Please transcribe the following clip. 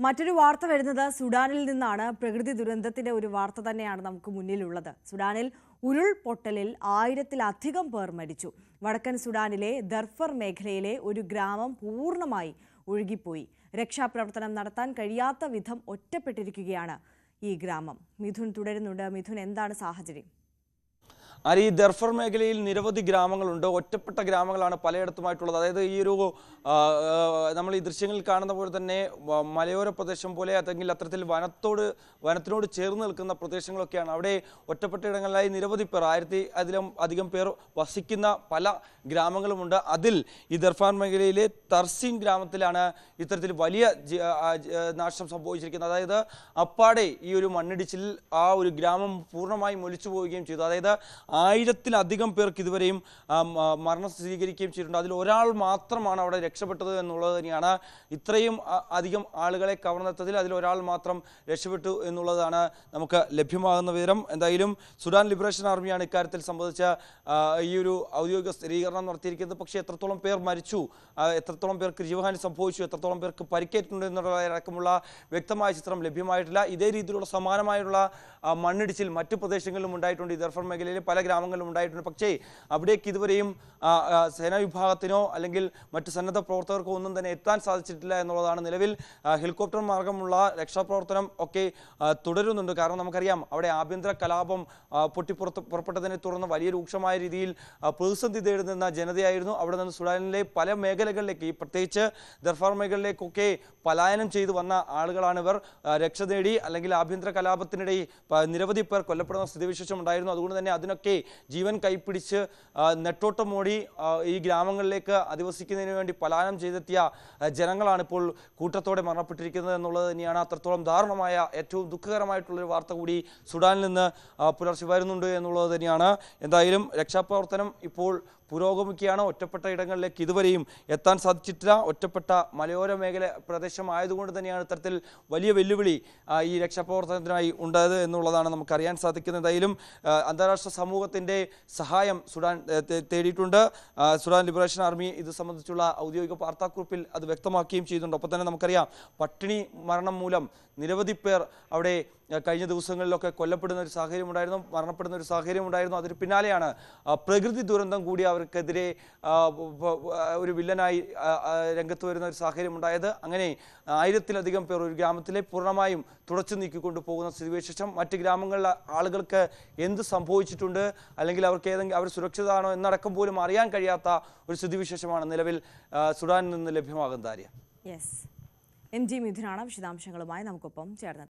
മറ്റൊരു വാർത്ത വരുന്നത് സുഡാനിൽ നിന്നാണ്. പ്രകൃതി ദുരന്തത്തിന്റെ ഒരു വാർത്ത തന്നെയാണ് നമുക്ക് മുന്നിലുള്ളത്. സുഡാനിൽ ഉരുൾപൊട്ടലിൽ 1000-ലധികം പേർ മരിച്ചു. വടക്കൻ സുഡാനിലെ ദർഫർ മേഖലയിലെ ഒരു ഗ്രാമം പൂർണ്ണമായി ഒഴുകിപ്പോയി. രക്ഷാപ്രവർത്തനം നടത്താൻ കഴിയാത്ത വിധം ഒറ്റപ്പെട്ടിരിക്കുകയാണ് ഈ ഗ്രാമം. മിഥുൻ തുടരുന്നുണ്ട്. മിഥുൻ, എന്താണ് സാഹചര്യം? ഈ ദർഫർ മേഖലയിൽ നിരവധി ഗ്രാമങ്ങളുണ്ട്. ഒറ്റപ്പെട്ട ഗ്രാമങ്ങളാണ് പലയിടത്തുമായിട്ടുള്ളത്. അതായത് ഈ ഒരു നമ്മൾ ഈ ദൃശ്യങ്ങളിൽ കാണുന്ന പോലെ തന്നെ മലയോര പ്രദേശം പോലെ അല്ലെങ്കിൽ അത്തരത്തിൽ വനത്തിനോട് ചേർന്ന് നിൽക്കുന്ന പ്രദേശങ്ങളൊക്കെയാണ്. അവിടെ ഒറ്റപ്പെട്ട ഇടങ്ങളിലായി നിരവധി പേർ, 1000-ലധികം പേർ വസിക്കുന്ന പല ഗ്രാമങ്ങളുമുണ്ട്. അതിൽ ഈ ദർഫാർ മേഖലയിലെ തർസീൻ ഗ്രാമത്തിലാണ് ഇത്തരത്തിൽ വലിയ നാശം സംഭവിച്ചിരിക്കുന്നത്. അതായത് അപ്പാടെ ഈ ഒരു മണ്ണിടിച്ചിൽ ആ ഒരു ഗ്രാമം പൂർണ്ണമായും ഒലിച്ചു പോവുകയും ചെയ്തു. അതായത് 1000-ലധികം പേർക്ക് ഇതുവരെയും മരണം സ്ഥിരീകരിക്കുകയും ചെയ്തിട്ടുണ്ട്. അതിൽ ഒരാൾ മാത്രമാണ് അവിടെ രക്ഷപ്പെട്ടത് എന്നുള്ളത് തന്നെയാണ്. ഇത്രയും അധികം ആളുകളെ കവർന്നെത്തതിൽ അതിൽ ഒരാൾ മാത്രം രക്ഷപ്പെട്ടു എന്നുള്ളതാണ് നമുക്ക് ലഭ്യമാകുന്ന വിവരം. എന്തായാലും സുഡാൻ ലിബറേഷൻ ആർമിയാണ് ഇക്കാര്യത്തിൽ സംബന്ധിച്ച ഈ ഒരു ഔദ്യോഗിക സ്ഥിരീകരണം നടത്തിയിരിക്കുന്നത്. പക്ഷേ എത്രത്തോളം പേർ മരിച്ചു, എത്രത്തോളം പേർക്ക് ജീവഹാനി സംഭവിച്ചു, എത്രത്തോളം പേർക്ക് പരിക്കേറ്റിട്ടുണ്ട് എന്നുള്ളതടക്കമുള്ള വ്യക്തമായ ചിത്രം ലഭ്യമായിട്ടില്ല. ഇതേ രീതിയിലുള്ള സമാനമായുള്ള മണ്ണിടിച്ചിൽ മറ്റു പ്രദേശങ്ങളിലും ഉണ്ടായിട്ടുണ്ട്. ഈ ദർഫർ മേഖലയിലെ പല ഗ്രാമങ്ങളിലും ഉണ്ടായിട്ടുണ്ട്. പക്ഷേ അവിടേക്ക് ഇതുവരെയും സേനാ വിഭാഗത്തിനോ അല്ലെങ്കിൽ മറ്റ് സന്നദ്ധ പ്രവർത്തകർക്കോ ഒന്നും തന്നെ എത്താൻ സാധിച്ചിട്ടില്ല എന്നുള്ളതാണ്. നിലവിൽ ഹെലികോപ്റ്റർ മാർഗമുള്ള രക്ഷാപ്രവർത്തനം ഒക്കെ തുടരുന്നുണ്ട്. കാരണം നമുക്കറിയാം, അവിടെ ആഭ്യന്തര കലാപം പുറപ്പെട്ടതിനെ തുടർന്ന് വലിയ രൂക്ഷമായ രീതിയിൽ പ്രതിസന്ധി നേരിടുന്ന ജനതയായിരുന്നു. അവിടെ നിന്ന് സുഡാനിലെ പല മേഖലകളിലേക്ക്, പ്രത്യേകിച്ച് ദർഫാർ മേഖലയിലേക്കൊക്കെ പലായനം ചെയ്തു വന്ന ആളുകളാണിവർ. രക്ഷ നേടി അല്ലെങ്കിൽ ആഭ്യന്തര കലാപത്തിനിടെ നിരവധി പേർ കൊല്ലപ്പെടുന്ന സ്ഥിതിവിശേഷം ഉണ്ടായിരുന്നു. അതുകൊണ്ട് തന്നെ അതിനൊക്കെ ജീവൻ കൈപ്പിടിച്ച് നെട്ടോട്ടമോടി ഈ ഗ്രാമങ്ങളിലേക്ക് അധിവസിക്കുന്നതിന് വേണ്ടി പലായനം ചെയ്തെത്തിയ ജനങ്ങളാണ് ഇപ്പോൾ കൂട്ടത്തോടെ മരണപ്പെട്ടിരിക്കുന്നത് എന്നുള്ളത് തന്നെയാണ്. അത്രത്തോളം ദാരുണമായ, ഏറ്റവും ദുഃഖകരമായിട്ടുള്ളൊരു വാർത്ത കൂടി സുഡാനിൽ നിന്ന് പുലർച്ചെ വരുന്നുണ്ട് എന്നുള്ളത് തന്നെയാണ്. എന്തായാലും രക്ഷാപ്രവർത്തനം ഇപ്പോൾ പുരോഗമിക്കുകയാണ്. ഒറ്റപ്പെട്ട ഇടങ്ങളിലേക്ക് ഇതുവരെയും എത്താൻ സാധിച്ചിട്ടില്ല. ഒറ്റപ്പെട്ട മലയോര മേഖല പ്രദേശമായതുകൊണ്ട് തന്നെയാണ് ഇത്തരത്തിൽ വലിയ വെല്ലുവിളി ഈ രക്ഷാപ്രവർത്തനത്തിനായി ഉണ്ടായത് എന്നുള്ളതാണ് നമുക്കറിയാൻ സാധിക്കുന്നത്. എന്തായാലും അന്താരാഷ്ട്ര സമൂഹത്തിൻ്റെ സഹായം സുഡാൻ തേടിയിട്ടുണ്ട്. സുഡാൻ ലിബറേഷൻ ആർമി ഇത് സംബന്ധിച്ചുള്ള ഔദ്യോഗിക വാർത്താക്കുറിപ്പിൽ അത് വ്യക്തമാക്കുകയും ചെയ്യുന്നുണ്ട്. ഒപ്പം തന്നെ നമുക്കറിയാം, പട്ടിണി മരണം മൂലം നിരവധി പേർ അവിടെ കഴിഞ്ഞ ദിവസങ്ങളിലൊക്കെ കൊല്ലപ്പെടുന്ന ഒരു സാഹചര്യം ഉണ്ടായിരുന്നു, മരണപ്പെടുന്ന ഒരു സാഹചര്യം ഉണ്ടായിരുന്നു. അതിന് പിന്നാലെയാണ് പ്രകൃതി ദുരന്തം കൂടി അവർക്കെതിരെ ഒരു വില്ലനായി രംഗത്ത് വരുന്ന ഒരു സാഹചര്യം ഉണ്ടായത്. അങ്ങനെ 1000-ലധികം പേർ ഒരു ഗ്രാമത്തിലെ പൂർണ്ണമായും തുടച്ചു നീക്കിക്കൊണ്ടു പോകുന്ന സ്ഥിതിവിശേഷം. മറ്റ് ഗ്രാമങ്ങളിലെ ആളുകൾക്ക് എന്ത് സംഭവിച്ചിട്ടുണ്ട്, അല്ലെങ്കിൽ അവർക്ക് അവർ സുരക്ഷിതമാണോ എന്നടക്കം പോലും അറിയാൻ കഴിയാത്ത ഒരു സ്ഥിതിവിശേഷമാണ് നിലവിൽ സുഡാനിൽ നിന്ന് ലഭ്യമാകുന്നത്. യെസ്, MG മിഥുനാണ് വിശദാംശങ്ങളുമായി നമുക്കൊപ്പം ചേർന്നത്.